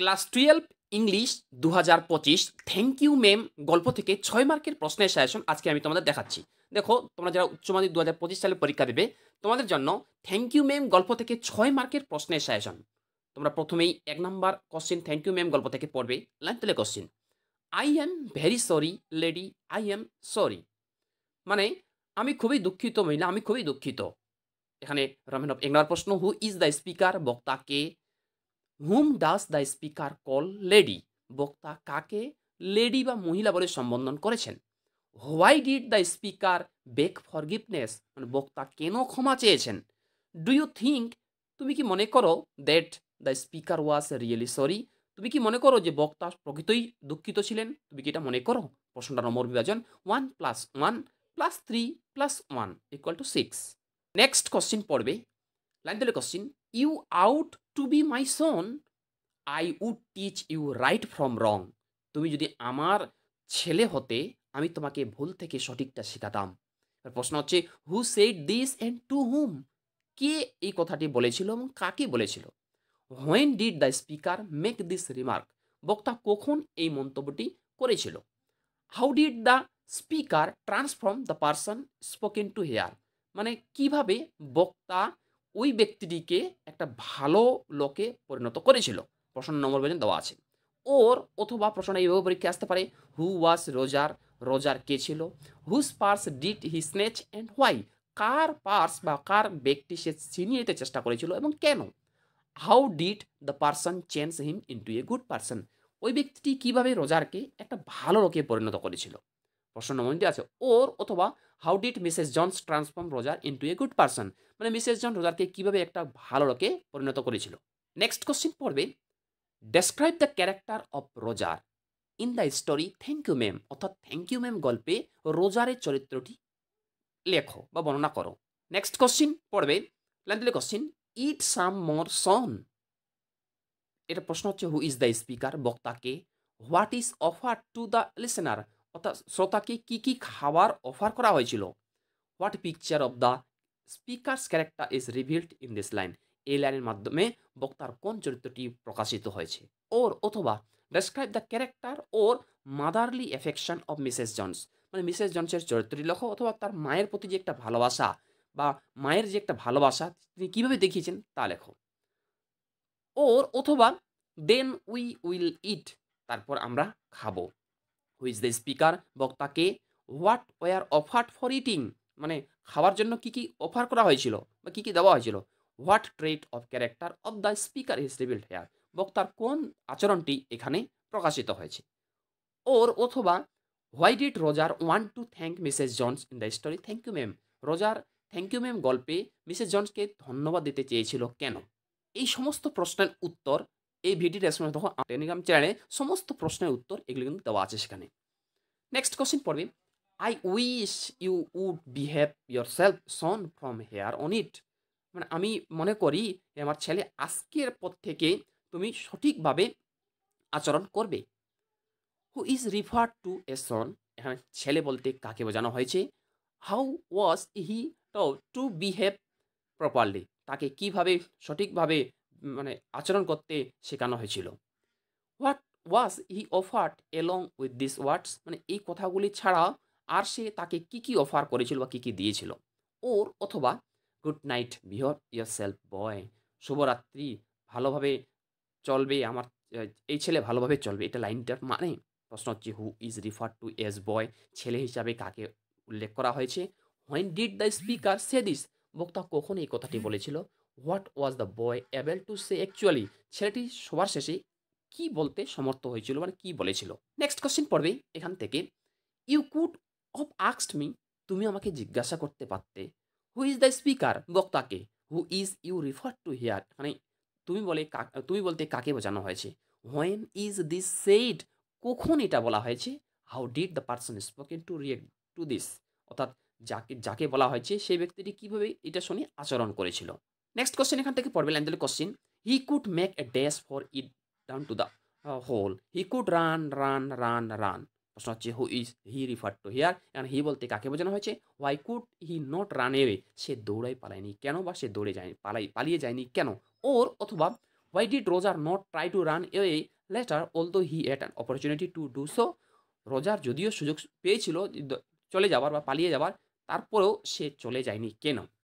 Class 12 English 2025 thank you ma'am গল্প থেকে 6 মার্কের প্রশ্নের সাজেশন আজকে আমি তোমাদের দেখাচ্ছি। দেখো তোমরা যারা উচ্চ মাধ্যমিক 2025 সালে পরীক্ষা দেবে তোমাদের জন্য থ্যাংক ইউ ম্যাম গল্প থেকে 6 মার্কের প্রশ্নের সাজেশন। তোমরা প্রথমেই 1 number question thank you ma'am গল্প থেকে পড়বে। লাইন তুলে question, I am very sorry lady, I am sorry. মানে আমি খুবই দুঃখিত মহিলা, আমি খুবই দুঃখিত। এখানে রমেন 1 নম্বর প্রশ্ন, হু ইজ দ্য স্পিকার, বক্তা কে? Whom does the speaker call lady, বক্তা কাকে লেডি বা মহিলা বলে সম্বোধন করেছেন। Why did the speaker beg forgiveness, মানে বক্তা কেন ক্ষমা চেয়েছেন। ডু ইউ থিঙ্ক, তুমি কি মনে করো, that the speaker was really sorry, তুমি কি মনে করো যে বক্তা প্রকৃতই দুঃখিত ছিলেন, তুমি কি এটা মনে করো। প্রশ্নটা নম্বর বিভাজন 1 + 1 + 3 + 1 = 6। নেক্সট কোশ্চিন পড়বে। লাইন দিলে question, you ought to be my son, I would teach you right from wrong. তুমি যদি আমার ছেলে হতে আমি তোমাকে ভুল থেকে সঠিকটা শেখাতাম। প্রশ্ন হচ্ছে, who said this and to whom, কে এই কথাটি বলেছিল এবং কাকে বলেছিল। When did the speaker make this remark, বক্তা কখন এই মন্তব্যটি করেছিল। How did the speaker transform the person spoken to here, মানে কিভাবে বক্তা ওই ব্যক্তিটিকে একটা ভালো লোকে পরিণত করেছিল। প্রশ্ন নম্বর পর্যন্ত দেওয়া আছে। ওর অথবা প্রশ্ন এইভাবে পরীক্ষা আসতে পারে, হু ওয়াজ রোজার, রোজার কে ছিল। Whose purse did he snatch and why, কার পার্স বা কার ব্যক্তি সে ছিনিয়ে নিতে চেষ্টা করেছিল এবং কেন। How did the person change him into a good person, ওই ব্যক্তিটি কিভাবে রোজারকে একটা ভালো লোকে পরিণত করেছিল। প্রশ্ন নম্বরটি আছে ওর অথবা how did Mrs Jones transform Roger into a good person, মানে মিসেস জন রোজারকে কিভাবে একটা ভালো লোকে পরিণত করেছিল। নেক্সট কোশ্চিন পড়বে, describe the character of Roger in the story thank you ma'am, অর্থাৎ থ্যাংক ইউ ম্যাম গল্পে রোজারের চরিত্রটি লেখো বা বর্ণনা করো। নেক্সট কোশ্চিন পড়বে। লাইন দিলে question, eat some more son, এটা প্রশ্ন হচ্ছে হু ইজ দ্য স্পিকার, বক্তাকে। What is offer to the listener, অর্থাৎ শ্রোতাকে কি কি খাবার অফার করা হয়েছিল। What picture of the speaker's character is revealed in this line, এই লাইনের মাধ্যমে বক্তার কোন চরিত্রটি প্রকাশিত হয়েছে। ওর অথবা describe the character or motherly affection of Mrs Jones, মানে মিসেস জনসের চরিত্রটি লেখো অথবা তার মায়ের প্রতি যে একটা ভালোবাসা বা মায়ের যে একটা ভালোবাসা তিনি কীভাবে দেখিয়েছেন তা লেখো। ওর অথবা দেন উই উইল ইট, তারপর আমরা খাবো। হু ইজ দ্য স্পিকার, বক্তাকে। What were offered for eating, মানে খাওয়ার জন্য কি কি অফার করা হয়েছিল বা কি কি দেওয়া হয়েছিল। What trait of character of the speaker is revealed here, বক্তার কোন আচরণটি এখানে প্রকাশিত হয়েছে। ওর অথবা why did Roger want to thank Mrs Jones in the story thank you ma'am, Roger thank you ma'am গল্পে মিসেস জনসকে ধন্যবাদ দিতে চেয়েছিল কেন। এই সমস্ত প্রশ্নের উত্তর এই ভিডিও রেসপন্স তখন টেলিগ্রাম চ্যানেলে সমস্ত প্রশ্নের উত্তর এগুলো কিন্তু দেওয়া আছে সেখানে। নেক্সট কোশ্চেন পড়বে, I wish you would behave yourself son from here on it, মানে আমি মনে করি আমার ছেলে আজকের পর থেকে তুমি সঠিকভাবে আচরণ করবে। হু ইজ রিফার্ড টু এ সন, এখানে ছেলে বলতে কাকে বোঝানো হয়েছে। How was he two behave properly, তাকে কিভাবে সঠিকভাবে মানে আচরণ করতে শেখানো হয়েছিল। What was he offered along with this words, মানে এই কথাগুলি ছাড়া আর সে তাকে কি কি অফার করেছিল বা কি কি দিয়েছিল। ওর অথবা গুড নাইট বিহেভ ইয়ার সেলফ বয়, শুভরাত্রি, ভালোভাবে চলবে আমার এই ছেলে ভালোভাবে চলবে, এটা লাইনটার মানে। প্রশ্ন হচ্ছে who is refer to as boy, ছেলে হিসাবে কাকে উল্লেখ করা হয়েছে। When did the speaker say this, বক্তা কখন এই কথাটি বলেছিল। What was the boy able to say actually, ছেলেটি সবার শেষে কি বলতে সমর্থ হয়েছিল মানে কি বলেছিল। নেক্সট কোশ্চেন পড়বে এখান থেকে, you could have asked me, তুমি আমাকে জিজ্ঞাসা করতে পারতে। হু ইজ দ্য স্পিকার, বক্তাকে। Who is you refer to here, মানে তুমি বলতে কাকে বোঝানো হয়েছে। হোয়েন ইজ দিস সেইড, কখন এটা বলা হয়েছে। How did the person spoken two react to this, অর্থাৎ যাকে যাকে বলা হয়েছে সেই ব্যক্তিটি কিভাবে এটা শুনে আচরণ করেছিল। নেক্সট কোশ্চেন এখান থেকে পড়বে লাইন দিলে question, he could make a dash for it down to the hall, he could run run run run. প্রশ্ন হচ্ছে হু ইজ হি রিফার টু হিয়ার, এন্ড হি বলতে কাকে বোঝানো হয়েছে। Why could he not run away, সে দৌড়াই পালায়নি কেন বা সে দৌড়ে যায়নি পালিয়ে যায়নি কেন। ওর অথবা হোয়াই ডিড রোজার not try to run away letter although he had an opportunity to do so? রোজার যদিও সুযোগ পেয়েছিল চলে যাবার বা পালিয়ে যাবার, তারপরেও সে চলে যায়নি কেন?